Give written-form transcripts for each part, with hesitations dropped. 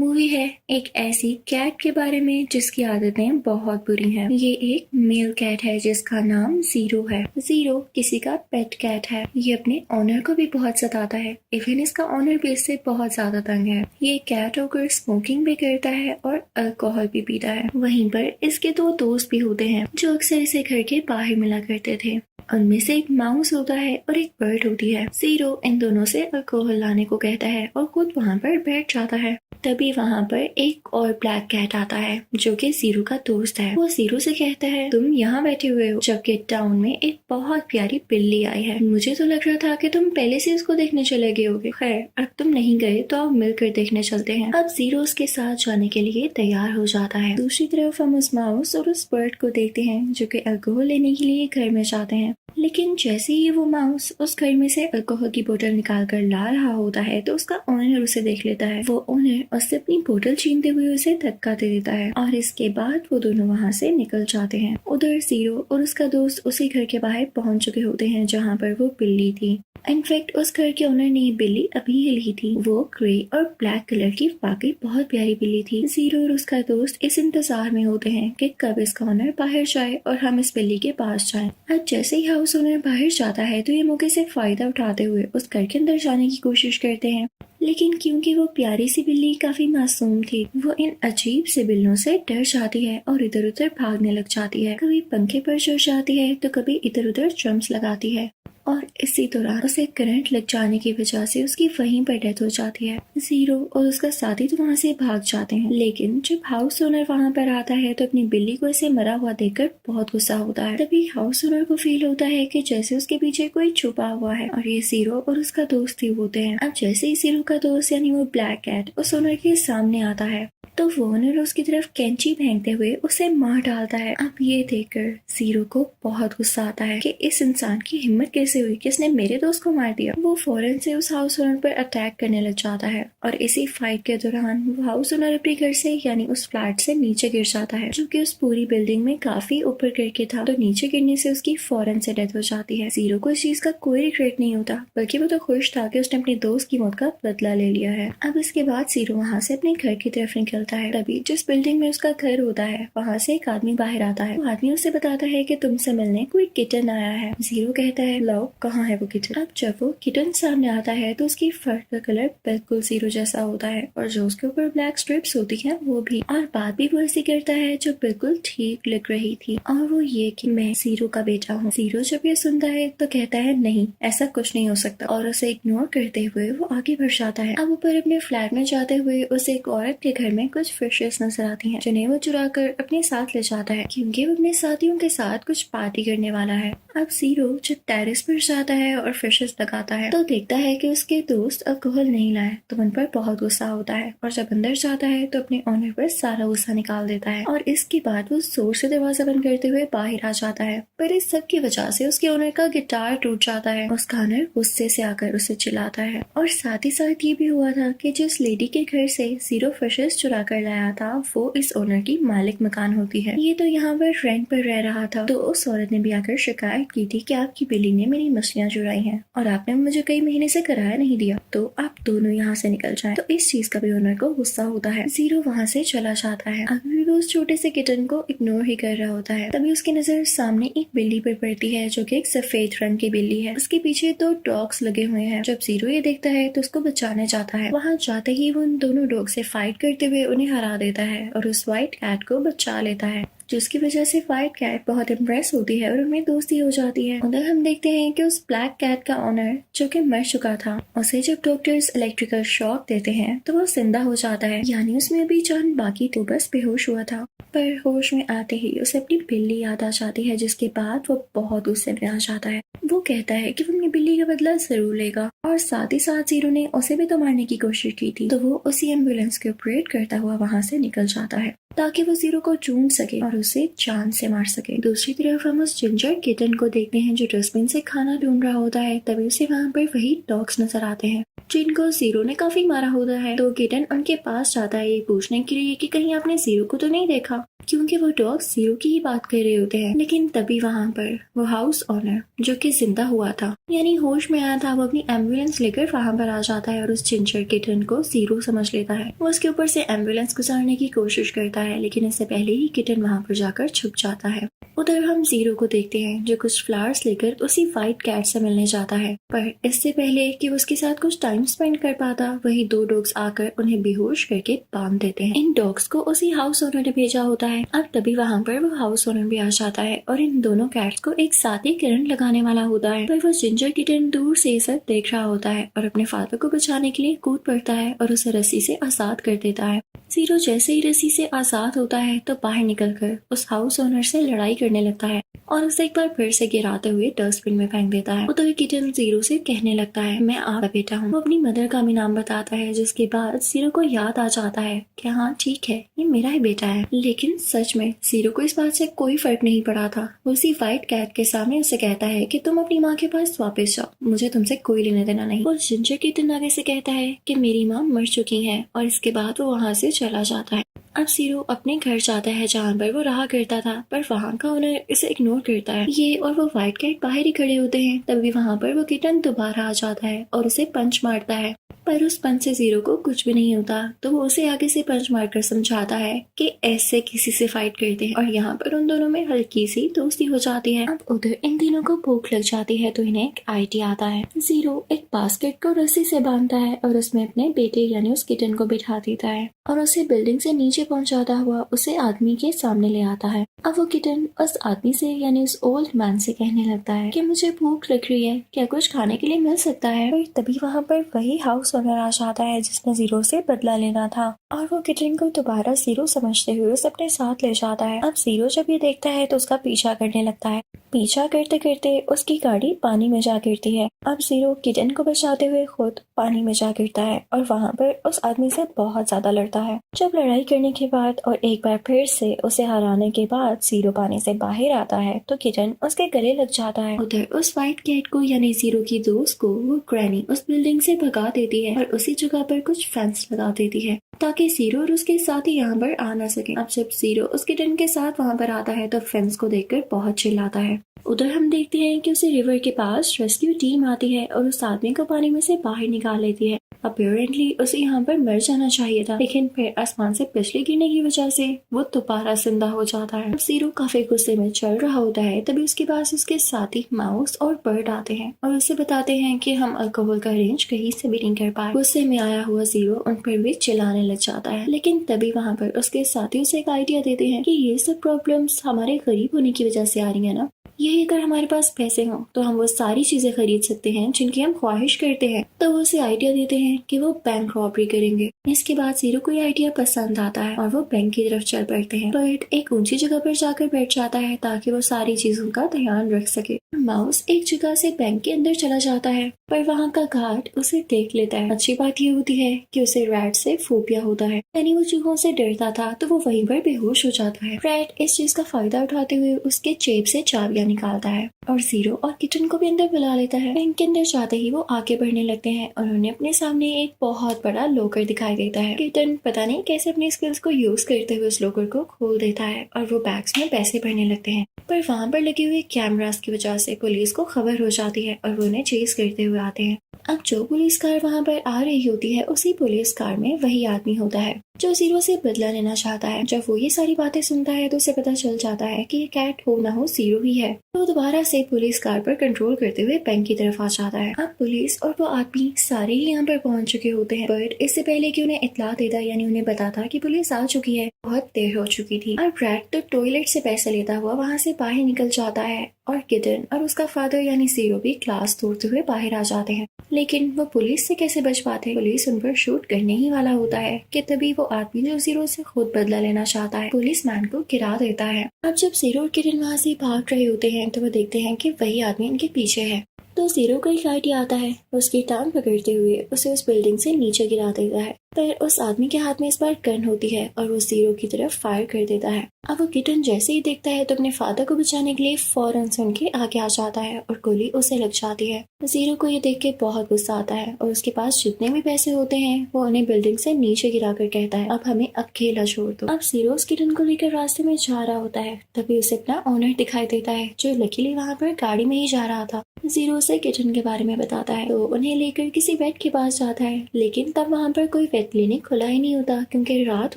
Movie है एक ऐसी कैट के बारे में जिसकी आदतें बहुत बुरी हैं। ये एक मेल कैट है जिसका नाम जीरो है। जीरो किसी का पेट कैट है। ये अपने ऑनर को भी बहुत सताता है। इवन इसका ऑनर भी इससे बहुत ज्यादा तंग है। ये कैट होकर स्मोकिंग भी करता है और अल्कोहल भी पीता है। वहीं पर इसके दो दोस्त भी होते हैं जो अक्सर इसे घर के बाहर मिला करते थे। उनमें से एक माउस होता है और एक बर्ड होती है। जीरो इन दोनों से अल्कोहल लाने को कहता है और खुद वहाँ पर बैठ जाता है। तभी वहाँ पर एक और ब्लैक कैट आता है जो कि जीरो का दोस्त है। वो जीरो से कहता है तुम यहाँ बैठे हुए हो जबकि टाउन में एक बहुत प्यारी बिल्ली आई है। मुझे तो लग रहा था कि तुम पहले से इसको देखने चले गए होगे। खैर अब तुम नहीं गए तो अब मिलकर देखने चलते हैं। अब जीरो उसके साथ जाने के लिए तैयार हो जाता है। दूसरी तरफ हम उस माउस और उस बर्ड को देखते हैं जो कि अल्कोहल लेने के लिए घर में जाते हैं। लेकिन जैसे ही वो माउस उस घर में से अल्कोहल की बोतल निकाल कर ला रहा होता है तो उसका ओनर उसे देख लेता है। वो ओनर उससे अपनी बोतल छीनते हुए उसे धक्का दे देता है और इसके बाद वो दोनों वहाँ से निकल जाते हैं। उधर जीरो और उसका दोस्त उसी घर के बाहर पहुंच चुके होते हैं जहाँ पर वो बिल्ली थी। इनफैक्ट उस घर के ओनर ने बिल्ली अभी ही ली थी। वो ग्रे और ब्लैक कलर की वाकई बहुत प्यारी बिल्ली थी। जीरो और उसका दोस्त इस इंतजार में होते हैं कि कब इसका ओनर बाहर जाए और हम इस बिल्ली के पास जाएं। अब जैसे ही हाउस ओनर बाहर जाता है तो ये मौके से फायदा उठाते हुए उस घर के अंदर जाने की कोशिश करते हैं। लेकिन क्योंकि वो प्यारी सी बिल्ली काफी मासूम थी वो इन अजीब से बिल्लों से डर जाती है और इधर उधर भागने लग जाती है। कभी पंखे पर चढ़ जाती है तो कभी इधर उधर जंप्स लगाती है और इसी दौरान उसे करंट लग जाने की वजह से उसकी वहीं पर डेथ हो जाती है। जीरो और उसका साथी तो वहाँ से भाग जाते हैं। लेकिन जब हाउस ओनर वहाँ पर आता है तो अपनी बिल्ली को ऐसे मरा हुआ देखकर बहुत गुस्सा होता है। तभी हाउस ओनर को फील होता है कि जैसे उसके पीछे कोई छुपा हुआ है और ये जीरो और उसका दोस्त ही होते हैं। अब जैसे ही जीरो का दोस्त यानी वो ब्लैक कैट उस ओनर के सामने आता है तो वो ओनर उसकी तरफ कैंची फेंकते हुए उसे मार डालता है। अब ये देखकर जीरो को बहुत गुस्सा आता है कि इस इंसान की हिम्मत कैसे हुई कि इसने मेरे दोस्त को मार दिया। वो फौरन से उस हाउस ओनर पर अटैक करने लग जाता है और इसी फाइट के दौरान वो हाउस ओनर अपने घर से यानी उस फ्लैट से नीचे गिर जाता है जो कि उस पूरी बिल्डिंग में काफी ऊपर करके था। तो नीचे गिरने से उसकी फौरन से डेथ हो जाती है। जीरो को इस चीज का कोई रिग्रेट नहीं होता बल्कि वो तो खुश था कि उसने अपने दोस्त की मौत का बदला ले लिया है। अब इसके बाद जीरो वहाँ से अपने घर की तरफ निकलता है। तभी जिस बिल्डिंग में उसका घर होता है वहाँ से एक आदमी बाहर आता है। वो आदमी उसे बताता है कि तुमसे मिलने कोई किटन आया है। जीरो कहता है लो कहाँ है वो किटन। अब जब वो किटन सामने आता है तो उसकी फर का कलर बिल्कुल जीरो जैसा होता है और जो उसके ऊपर ब्लैक स्ट्रिप्स होती है वो भी, और बात भी वो ऐसी करता है जो बिल्कुल ठीक लग रही थी और वो ये कि मैं जीरो का बेटा हूँ। जीरो जब ये सुनता है तो कहता है नहीं ऐसा कुछ नहीं हो सकता और उसे इग्नोर करते हुए वो आगे बढ़ जाता है। अब ऊपर अपने फ्लैट में जाते हुए उसे एक औरत के घर में कुछ फिशेस नजर आती हैं जिन्हें वो चुरा कर अपने साथ ले जाता है क्योंकि वो अपने साथियों के साथ कुछ पार्टी करने वाला है। अब जीरो जब टेरेस पर जाता है और फिशेस लगाता है तो देखता है कि उसके दोस्त अल्कोहल नहीं लाए तो उन पर बहुत गुस्सा होता है और जब अंदर जाता है तो अपने ऑनर पर सारा गुस्सा निकाल देता है और इसके बाद वो जोर से दरवाजा बंद करते हुए बाहर आ जाता है। पर इस सब की वजह से उसके ऑनर का गिटार टूट जाता है। उसका ऑनर गुस्से से आकर उसे चिल्लाता है और साथ ही साथ ये भी हुआ था कि जिस लेडी के घर से जीरो फिशेस चुरा कर लाया था वो इस ओनर की मालिक मकान होती है। ये तो यहाँ पर रेंट पर रह रहा था तो उस औरत ने भी आकर शिकायत की थी कि आपकी बिल्ली ने मेरी मछलियाँ चुराई हैं और आपने मुझे कई महीने से किराया नहीं दिया तो आप दोनों यहाँ से निकल जाएं। तो इस चीज का भी ओनर को गुस्सा होता है। जीरो वहाँ से चला जाता है। अभी भी वो उस छोटे से किटन को इग्नोर ही कर रहा होता है। तभी उसकी नजर सामने एक बिल्ली पर पड़ती है जो कि एक सफेद रंग की बिल्ली है। उसके पीछे दो डॉग्स लगे हुए हैं। जब जीरो ये देखता है तो उसको बचाने जाता है। वहाँ जाते ही वो उन दोनों डॉग से फाइट करते हुए उन्हें हरा देता है और उस व्हाइट कैट को बचा लेता है जिसकी वजह से व्हाइट कैट बहुत इम्प्रेस होती है और उनमें दोस्ती हो जाती है। उधर हम देखते हैं कि उस ब्लैक कैट का ओनर जो कि मर चुका था उसे जब डॉक्टर्स इलेक्ट्रिकल शॉक देते हैं तो वो जिंदा हो जाता है यानी उसमें अभी जान बाकी तो बस बेहोश हुआ था। पर होश में आते ही उसे अपनी बिल्ली याद आ जाती है जिसके बाद वो बहुत गुस्से में आ जाता है। वो कहता है कि वो अपनी बिल्ली का बदला जरूर लेगा और साथ ही साथ जीरो ने उसे भी तो मारने की कोशिश की थी तो वो उसी एम्बुलेंस को ऑपरेट करता हुआ वहाँ से निकल जाता है ताकि वो जीरो को ढूंढ सके और उसे जान से मार सके। दूसरी तरफ हम उस जिंजर किटन को देखते हैं जो डस्टबिन से खाना ढूंढ रहा होता है। तभी उसे वहाँ पर वही डॉग्स नजर आते हैं जिनको जीरो ने काफी मारा होता है। तो किटन उनके पास जाता है ये पूछने के लिए कि कहीं आपने जीरो को तो नहीं देखा। क्योंकि वो डॉग्स जीरो की ही बात कर रहे होते हैं। लेकिन तभी वहाँ पर वो हाउस ओनर जो कि जिंदा हुआ था यानी होश में आया था, वो अपनी एम्बुलेंस लेकर वहाँ पर आ जाता है और उस जिंजर किटन को जीरो समझ लेता है। वो उसके ऊपर से एम्बुलेंस गुजारने की कोशिश करता है, लेकिन इससे पहले ही किटन वहाँ पर जाकर छुप जाता है। उधर हम जीरो को देखते हैं जो कुछ फ्लावर्स लेकर उसी व्हाइट कैट से मिलने जाता है, पर इससे पहले कि वो उसके साथ कुछ टाइम स्पेंड कर पाता, वही दो डॉग्स आकर उन्हें बेहोश करके बांध देते हैं। इन डॉग्स को उसी हाउस ओनर ने भेजा होता है। अब तभी वहाँ पर वो हाउस ओनर भी आ जाता है और इन दोनों कैट्स को एक साथ ही करंट लगाने वाला होता है, पर वो जिंजर किटन दूर से सब देख रहा होता है और अपने फादर को बचाने के लिए कूद पड़ता है और उसे रस्सी से आजाद कर देता है। जीरो जैसे ही रस्सी से आजाद होता है तो बाहर निकलकर उस हाउस ओनर से लड़ाई करने लगता है और उसे एक बार फिर से गिराते हुए डस्टबिन में फेंक देता है। उधर किटन जीरो से कहने लगता है, मैं आपका बेटा हूँ। वो अपनी मदर का भी नाम बताता है, जिसके बाद जीरो को याद आ जाता है कि हाँ ठीक है, ये मेरा ही बेटा है। लेकिन सच में जीरो को इस बात से कोई फर्क नहीं पड़ा था। वो उसी व्हाइट कैट के सामने उसे कहता है कि तुम अपनी माँ के पास वापस जाओ, मुझे तुमसे कोई लेने देना नहीं। और जिंजर किटन आगे से कहता है कि मेरी माँ मर चुकी है और इसके बाद वो वहाँ से चला जाता है। अब जीरो अपने घर जाता है जहाँ पर वो रहा करता था, पर वहाँ का ओनर इसे इग्नोर करता है। ये और वो व्हाइट कैट बाहर ही खड़े होते हैं, तभी वहाँ पर वो किटन दोबारा आ जाता है और उसे पंच मारता है, पर उस पंच से जीरो को कुछ भी नहीं होता। तो वो उसे आगे से पंच मारकर समझाता है कि ऐसे किसी से फाइट करते हैं, और यहाँ पर उन दोनों में हल्की सी दोस्ती हो जाती है। अब उधर इन तीनों को भूख लग जाती है तो इन्हें एक आइडिया आता है। जीरो एक बास्केट को रस्सी से बांधता है और उसमें अपने बेटे यानी उस किटन को बिठा देता है और उसे बिल्डिंग से नीचे पहुंचाता हुआ उसे आदमी के सामने ले आता है। अब वो किटन उस आदमी से यानी उस ओल्ड मैन से कहने लगता है कि मुझे भूख लग रही है, क्या कुछ खाने के लिए मिल सकता है। और तभी वहाँ पर वही हाउस ओनर आ जाता है जिसने जीरो से बदला लेना था, और वो किटन को दोबारा जीरो समझते हुए उसे अपने साथ ले जाता है। अब जीरो जब ये देखता है तो उसका पीछा करने लगता है। पीछा करते करते उसकी गाड़ी पानी में जा गिरती है। अब जीरो किटन को बचाते हुए खुद पानी में जा गिरता है और वहाँ पर उस आदमी से बहुत ज्यादा लड़ता है। जब लड़ाई करने के बाद और एक बार फिर से उसे हराने के बाद जीरो पानी से बाहर आता है तो किटन उसके गले लग जाता है। उधर उस व्हाइट कैट को यानी जीरो की दोस्त को वो ग्रैनी उस बिल्डिंग से भगा देती है और उसी जगह पर कुछ फेंस लगा देती है ताकि जीरो और उसके साथ ही यहाँ पर आ न सके। अब जब जीरो उस किटन के साथ वहाँ पर आता है तो फेंस को देखकर बहुत चिल्लाता है। उधर हम देखते हैं कि उसे रिवर के पास रेस्क्यू टीम आती है और उस आदमी को पानी में से बाहर निकाल लेती है। अपीरेंटली उसे यहाँ पर मर जाना चाहिए था, लेकिन फिर आसमान से बिजली गिरने की वजह से वो दोबारा जिंदा हो जाता है। जीरो काफी गुस्से में चल रहा होता है, तभी उसके पास उसके साथी माउस और बर्ड आते हैं और उसे बताते हैं कि हम अल्कोहल का अरेंज कहीं से भी नहीं कर पाए। गुस्से में आया हुआ जीरो उन पर भी चिल्लाने लग जाता है, लेकिन तभी वहाँ पर उसके साथी उसे एक आइडिया देते हैं कि ये सब प्रॉब्लम्स हमारे गरीब होने की वजह से आ रही है ना, यही अगर हमारे पास पैसे हों तो हम वो सारी चीजें खरीद सकते हैं जिनकी हम ख्वाहिश करते हैं। तो वो उसे आइडिया देते हैं कि वो बैंक रॉबरी करेंगे। इसके बाद जीरो को ये आइडिया पसंद आता है और वो बैंक की तरफ चल पड़ते हैं। बर्ड एक ऊंची जगह पर जाकर बैठ जाता है ताकि वो सारी चीजों का ध्यान रख सके। माउस एक जगह से बैंक के अंदर चला जाता है, पर वहाँ का गार्ड उसे देख लेता है। अच्छी बात ये होती है कि उसे रैट से फोबिया होता है, यानी वो चूहों से डरता था, तो वो वहीं पर बेहोश हो जाता है। रैट इस चीज का फायदा उठाते हुए उसके जेब से चाबियां निकालता है और जीरो और किटन को भी अंदर बुला लेता है। बैंक के अंदर जाते ही वो आगे बढ़ने लगते हैं और उन्हें अपने सामने एक बहुत बड़ा लॉकर दिखाई देता है। किटन पता नहीं कैसे अपने स्किल्स को यूज करते हुए उस लॉकर को खोल देता है और वो बैग्स में पैसे भरने लगते हैं, पर वहाँ पर लगे हुए कैमरास की वजह से पुलिस को खबर हो जाती है और वो उन्हें चेस करते हुए आते हैं। अब जो पुलिस कार वहाँ पर आ रही होती है उसी पुलिस कार में वही आदमी होता है जो जीरो से बदला लेना चाहता है। जब वो ये सारी बातें सुनता है तो उसे पता चल जाता है कि ये कैट हो ना हो जीरो ही है। तो दोबारा से पुलिस कार पर कंट्रोल करते हुए बैंक की तरफ आ जाता है। अब पुलिस और वो आदमी सारे ही यहाँ पर पहुंच चुके होते हैं, बट इससे पहले कि उन्हें इत्तला देता यानी उन्हें बताता कि पुलिस आ चुकी है, बहुत देर हो चुकी थी। और ब्रैड तो टॉयलेट से पैसे लेता हुआ वहाँ से बाहर निकल जाता है और किटन और उसका फादर यानी जीरो भी क्लास तोड़ते हुए बाहर आ जाते हैं। लेकिन वो पुलिस से कैसे बच पाते, पुलिस उन पर शूट करने ही वाला होता है कि तभी वो आदमी जो जीरो से खुद बदला लेना चाहता है पुलिस मैन को गिरा देता है। अब जब जीरो और किटन वहाँ से भाग रहे होते हैं तो वो देखते हैं कि वही आदमी इनके पीछे है। तो जीरो को एक आइडिया आता है, उसकी टांग पकड़ते हुए उसे उस बिल्डिंग से नीचे गिरा देता है पर उस आदमी के हाथ में इस बार गन होती है और वो जीरो की तरफ फायर कर देता है। अब वो किटन जैसे ही देखता है तो अपने फादर को बचाने के लिए फौरन से उनके आगे आ जाता है और गोली उसे लग जाती है। जीरो को ये देख के बहुत गुस्सा आता है और उसके पास जितने भी पैसे होते हैं वो उन्हें बिल्डिंग से नीचे गिरा कर कहता है, अब हमें अकेला छोड़ दो। अब जीरो उस किटन को लेकर रास्ते में जा रहा होता है, तभी उसे अपना ओनर दिखाई देता है जो लकीली वहाँ पर गाड़ी में ही जा रहा था। जीरो उसे किचन के बारे में बताता है तो उन्हें लेकर किसी वेट के पास जाता है, लेकिन तब वहाँ पर कोई वेट क्लिनिक खुला ही नहीं होता क्योंकि रात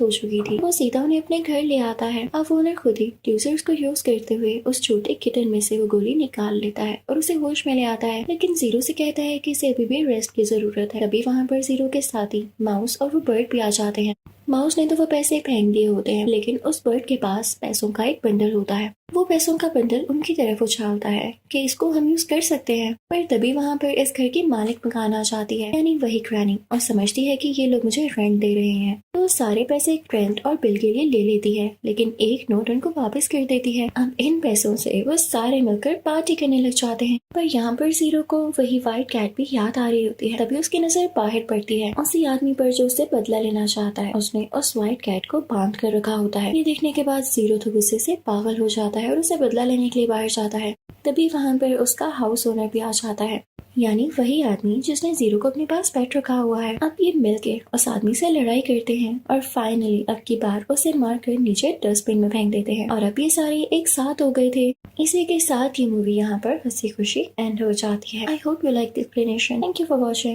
हो चुकी थी। वो सीधा उन्हें अपने घर ले आता है। अब ओनर खुद ही ट्यूजर्स को यूज करते हुए उस छोटे किटन में से वो गोली निकाल लेता है और उसे होश में ले आता है, लेकिन जीरो से कहता है कि इसे अभी भी रेस्ट की जरूरत है। तभी वहाँ पर जीरो के साथी माउस और वो बर्ड भी आ जाते हैं। माउस ने तो वो पैसे फेंक दिए होते हैं, लेकिन उस बर्ड के पास पैसों का एक बंडल होता है। वो पैसों का बंडल उनकी तरफ उछालता है कि इसको हम यूज कर सकते हैं, पर तभी वहाँ पर इस घर की मालिक मकान आ जाती है, यानी वही ग्रैनी, और समझती है कि ये लोग मुझे रेंट दे रहे हैं। तो सारे पैसे रेंट और बिल के लिए ले लेती है, लेकिन एक नोट उनको वापस कर देती है। अब इन पैसों से वो सारे मिलकर पार्टी करने लग जाते हैं। पर यहाँ पर जीरो को वही व्हाइट कैट भी याद आ रही होती है। तभी उसकी नजर बाहर पड़ती है उसी आदमी पर जो उससे बदला लेना चाहता है। उसने उस व्हाइट कैट को बांध कर रखा होता है। ये देखने के बाद जीरो तो गुस्से से पागल हो जाता है और उसे बदला लेने के लिए बाहर जाता है। तभी वहाँ पर उसका हाउस ओनर भी आ जाता है, यानी वही आदमी जिसने जीरो को अपने पास पेट रखा हुआ है। अब ये मिलके उस आदमी से लड़ाई करते हैं और फाइनली अब की बार उसे मारकर नीचे डस्टबिन में फेंक देते हैं। और अब ये सारे एक साथ हो गए थे। इसी के साथ ये मूवी यहाँ पर हंसी खुशी एंड हो जाती है। I hope you like the explanation. Thank you for watching.